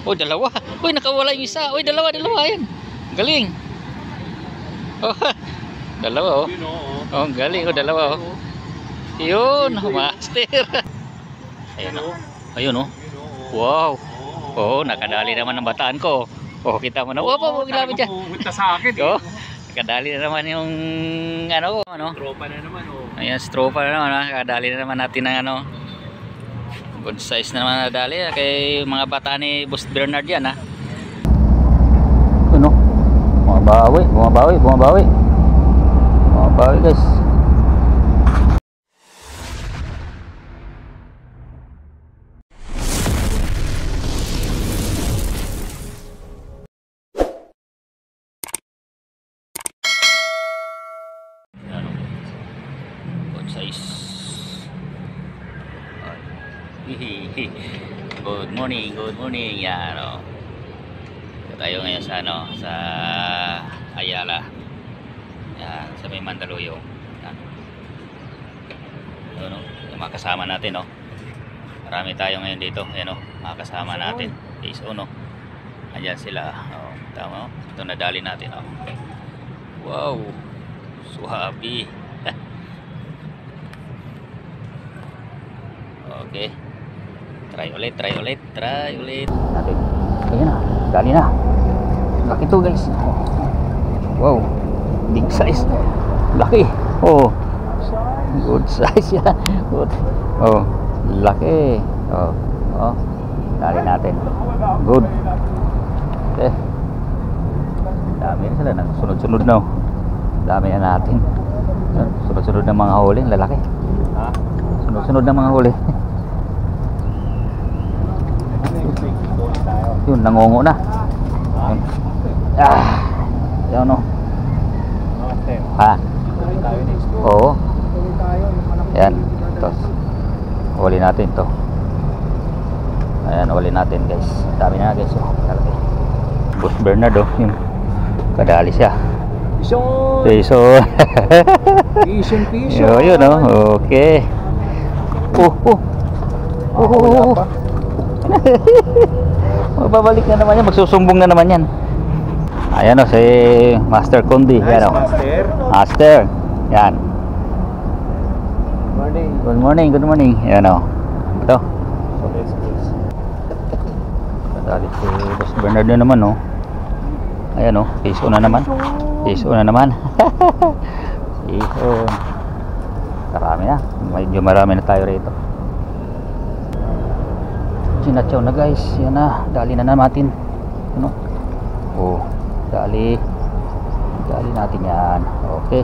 Oh, dalawa. Uy, nakawala yung isa. Uy, dalawa. Yan. Galing. Oh, dalawa oh. Oh, galing oh, dalawa oh. Yun, master. Ayun oh. Ayun oh. Wow. Oh, nakadali naman ng bataan ko. Oh, kita mo na. Oh, gilapit dyan. Pumunta sa akin eh. Oh, nakadali na naman yung ano. Tropa na naman oh. Ayan, stropa na naman. Nakadali na naman natin ng ano. Good size na naman nadali kay mga bata ni Boss Bernard yan ha. Ano? Bumabawi guys. Good size. Good morning. Yan oh. Tayo ngayon sa ano, sa Ayala. Yan, sa may Mandaluyong. Yan. Ano, yung mga kasama natin, no. Marami tayo ngayon dito, yan oh, mga kasama natin. Is uno. Ayan sila. Oh, tama oh. Ito nadali natin, oh. Wow. Suhabi. Okay. Try ulit natin. Ayan na, dali na. Laki to guys. Wow, big size. Laki. Oh, good size yan. Good. Oh, laki. Oh, dali natin. Good. Okay. Dami na sila, sunod-sunod na. Dami na natin. Sunod-sunod na mga huli, lalaki. Ha? Sunod-sunod na mga huli. Yun, nangongo na. Yan no. Ha? Oo. Ayan. Ito. Huli natin to. Ayan, huli natin guys. Dami na guys. Boss Bernard oh. Yun. Kadali siya. Piso. Yun oh. Okay. Babalik na naman yan, magsusumbong na naman yan. Ayan o, si Master Kundi. Nice, yan o. Master. Yan. Good morning. Yan o. Ito. Kadali si Boss Bernard na naman o. Ayan o, piso na naman. Piso. Karami na. Medyo marami na tayo rito. Sinatsaw na guys, yan na, dali na natin. Ano? Oh, dali natin yan. Okay.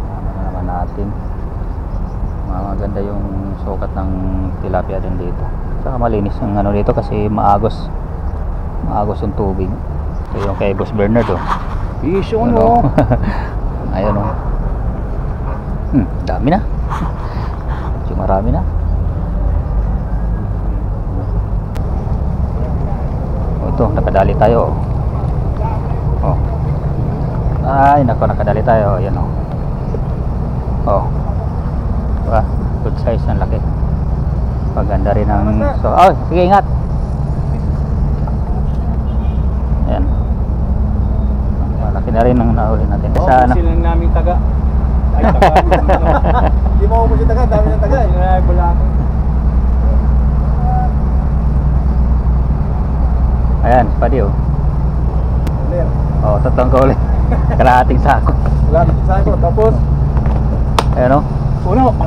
Tama na naman natin. Maganda yung sukat ng tilapia din dito. Saka malinis ang ano dito kasi maagos yung tubig. Ito yung kay Boss Bernard oh. Piso no. Ayun oh. Dami na. Marami na. Ito, nakadali tayo. Oh. Ay, nakadali tayo. Ayan oh. Oh. Diba? Good size, ang laki. Paganda rin ng sige, ingat. Ayan. Malaki na rin ang nahuli natin. Sana silang naming taga. Ay, taga. Hindi mo ako si taga, dami ng taga. Ay, bulaki. Ayan, padi oh. Oh, tatang ka ulit. Kalahating sako. Kalahating sako, tapos ayan oh.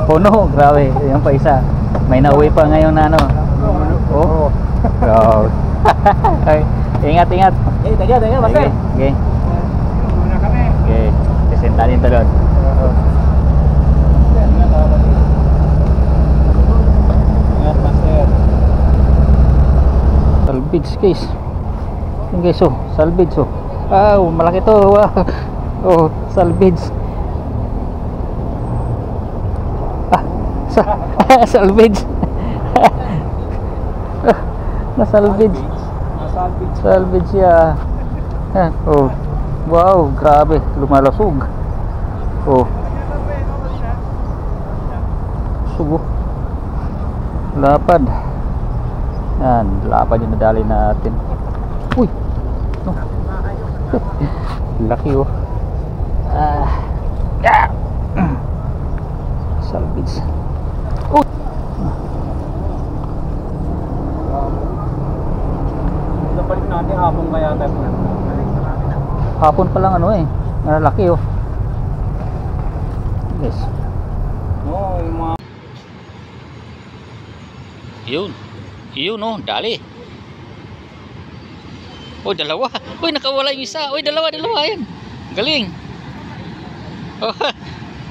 Puno, grabe. Yan pa isa. May nauwi pa ngayon na ano. Oh. Oh. Ay, ingat. Taga, basta. Okay. Muna kami. Okay. Sentarin to doon. Salvage guys. Yung guys oh, salvage oh. Wow, malaki to. Wow. Oh, salvage. Salvage. Na-salvage. Salvage siya. Oh. Wow, grabe, lumalasog. Oh. Sugo. Lapad. Yan, lapad yung nadali natin. Uy! No. Laki oh. Salvage. Oh! Dapat natin hapon kaya tayo. Hapon pa lang ano eh. Laki oh. Yes. Oo, yung mga... Yun oh, dali. Oh, dalawa. Uy, nakawala yung isa. Uy, dalawa yan. Galing. Oh,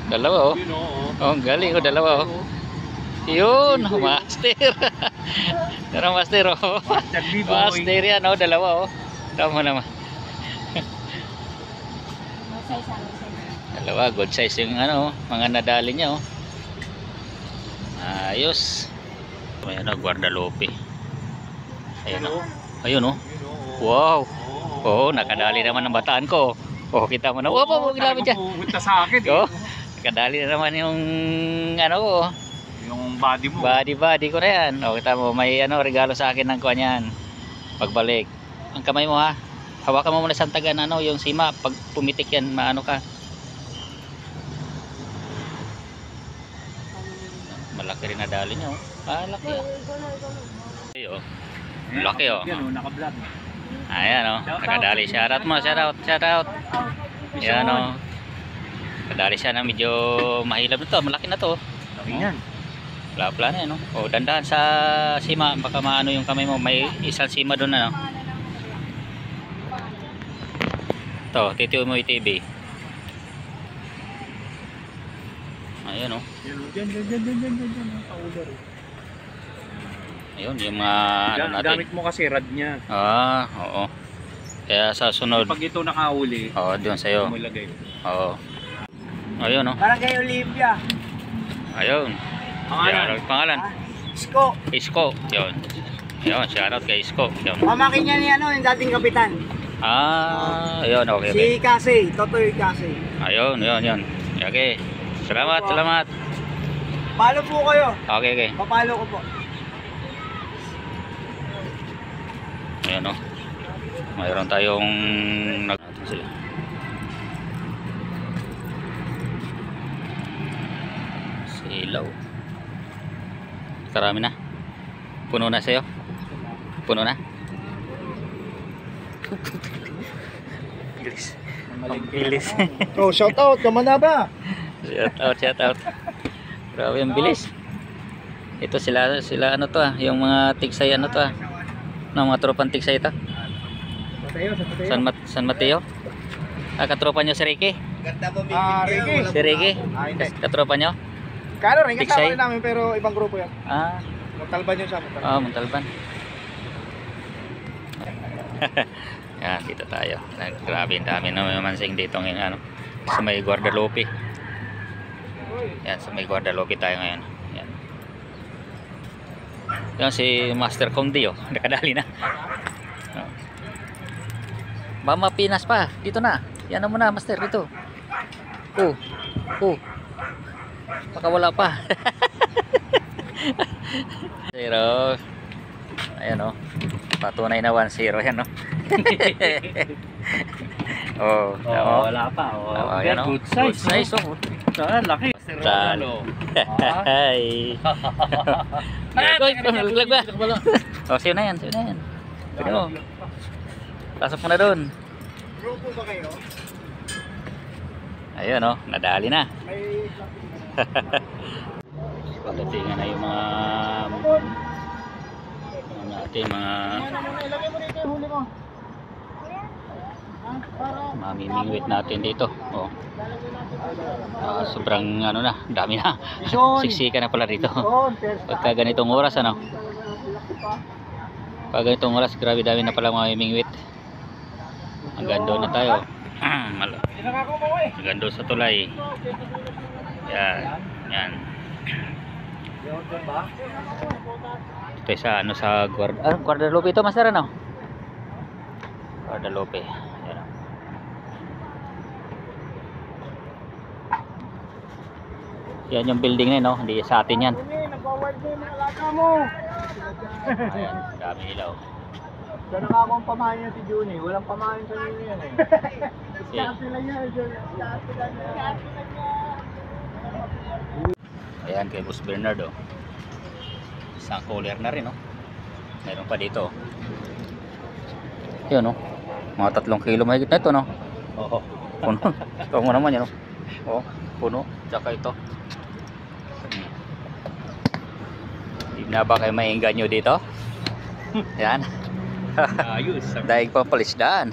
dalawa oh. Oh, galing oh, dalawa oh. Yun, master. Tara master oh. Master yan oh, dalawa oh. Tama naman. Dalawa, good size yung ano, mga nadali niya oh. Ayos. Ayan o, Guadalupe. Ayan o. Ayun o. Wow. Oo, nakadali naman ng bataan ko. Oh, kita mo na. Oh, ginamit dyan. Pupunta sa akin eh. Oh, nakadali na naman yung ano ko. Yung body mo. Body ko na yan. Oh, kita mo, may ano, regalo sa akin ng kuwan yan. Pagbalik. Ang kamay mo ha. Hawakan mo muna sa tagan ano, yung sima. Pag pumitik yan, maano ka. Malaki rin nadali niya oh. Laki oh. Ayun. Laki oh. Yan oh, naka-vlog. Ayan oh. Nakadali. Shoutout mo, shoutout. Ayan oh. Nakadali siya na medyo mahilap na to. Malaki na to. Laki yan. Pla na yan oh. Oh, dandahan sa sima. Baka maano yung kamay mo. May isang sima doon na no. To, titiyo mo yung TV. Ayan oh. Yan. Pauler. Ayun, yung mga ano natin. Gamit mo kasi rad niya. Oo. Kaya sa sunod. Pag ito nakahuli. Oo, doon sa'yo. Mo ilagay. Oo. Ayun oh. Barangay Olympia. Ayun. Pangalan? Isko. Yun. Ayun, shoutout kay Isko. Yun. Pamakin niya ni ano, yung dating kapitan. Ayun, okay. Si Kasi, Totoy Kasi. Ayun. Okay. Salamat. Palo po kayo. Okay. Papalo ko po. Ayan o. Mayroon tayong natin sila. Silaw. Karami na. Puno na sa'yo? Puno na? Bilis. Bilis. Oh, shout out, kamana ba? Shout out. Grabe ang bilis. Ito sila ano to yung mga tigsay ano to mga tropang tigsay ito. San Mateo. Katropa nyo si Ricky? Ricky. Si Ricky? Katropa nyo? Kano rin, Tigsay? kasama namin pero ibang grupo yan. Montalban yun siya. Montalban. Yan, dito tayo. Grabe, dami na may mansing dito ngayon ano. Sa may Guadalupe. Yan, sa may Guadalupe tayo ngayon. Yan. Yan si Master Condi oh. Nakadali na. Mama Pinas pa. Dito na. Yan na muna Master dito. Baka wala pa. Zero. Ayan oh. Patunay na 1-0 yan oh. Wala pa. Yan oh. Good size oh. Laki. Tan. Hi. Naglag ba? Oh, sino na yan? Pwede mo. Pasok mo na doon. Grupo ba kayo? Ayun oh, nadali na. May Pagdatingan na yung mga natin, mga ilagay mo dito yung huli mo. mamimingwit natin dito. Oh. Sobrang ano na, dami na. Siksika na pala dito. Pagka ganitong oras ano. Pag ganitong oras, grabe dami na pala mamimingwit. Hanggang doon na tayo. Hanggang doon sa tulay. Yan. Ito sa ano sa Guadalupe ito, Master ano? Guadalupe. Yan. Yan yung building na yun, no? Hindi sa atin yan. mo yung mga alaga mo. Ayan, dami ilaw. Sana nga akong pamahin niya si Juni. Walang pamahin sa inyo yan eh. Dati lang yan. Dati lang yan. Ayan kay Boss Bernard oh. Isang cooler na rin oh. Meron pa dito. Yun oh. Mga 3 kilo mahigit na ito no. Oo. Puno. Ito mo naman yan oh. Oh, puno. Tsaka ito. Hindi na ba kayo mainggan nyo dito? Yan. Ayos. Daig pang palisdaan.